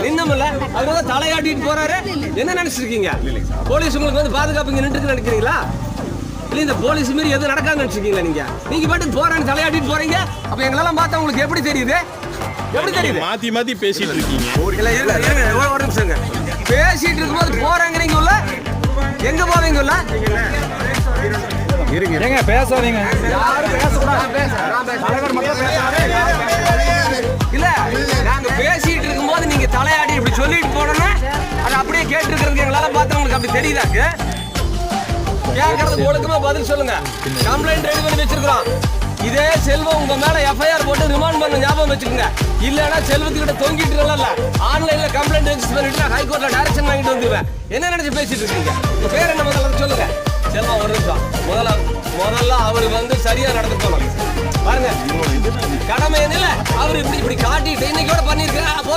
இன்னும்ல அவர் தலையாட்டிட்டு போறாரு. என்ன நினைச்சிருக்கீங்க? போலீஸ் உங்களுக்கு வந்து பாதுகாப்பு இங்க நின்று நினைக்கிறீங்களா? இல்ல இந்த போலீஸ் மீறி எதுவும் நடக்காதுன்னு நினைச்சிருக்கீங்களா? நீங்க பாட்டுக்கு போறான்னு தலையாட்டிட்டு போறீங்க. அப்ப எங்களெல்லாம் பார்த்தா உங்களுக்கு எப்படி தெரியுது? எப்படி தெரியுது? மாத்தி மாத்தி பேசிட்டு இருக்கீங்க. ஒரு நிமிஷங்க. பேசிட்டு இருக்கும்போது போறாங்கறீங்க உள்ள. எங்க போவீங்க உள்ள? இருங்க பேசாதீங்க. யாரும் பேச கூடாது. தலைவர் மட்டும் பேசாதே. இல்ல நாங்க பேசிட்டு இருக்கும்போது நீங்க தலையாடி இப்படி சொல்லிட்டு போனோம்னா அது அப்படியே கேட்டு இருக்கிறது எங்களால பார்த்தா உங்களுக்கு அப்படி தெரியுதாக்கு? கேட்கறதுக்கு ஒழுக்கமா பதில் சொல்லுங்க. கம்ப்ளைண்ட் ரெடி பண்ணி வச்சிருக்கிறோம். இதே செல்வம் உங்க மேல எஃப்ஐஆர் போட்டு ரிமாண்ட் பண்ண ஞாபகம் வச்சுக்கோங்க. இல்லன்னா செல்வத்துக்கிட்ட தொங்கிட்டு இல்ல ஆன்லைன்ல கம்ப்ளைண்ட் ரெஜிஸ்டர் பண்ணிட்டு நான் ஹைகோர்ட்ல டைரக்ஷன் வாங்கிட்டு வந்துருவேன். என்ன நினைச்சு பேசிட்டு இருக்கீங்க? உங்க பேர் என்ன முதல்ல சொல்லுங்க. செல்வம் ஒரு நிமிஷம். முதல்ல அவரு வந்து சரியா நடந்து போகணும். பாருங்க கடமை என்ன அவர் இப்படி காட்டிட்டு இன்னைக்கு கூட பண்ணிருக்க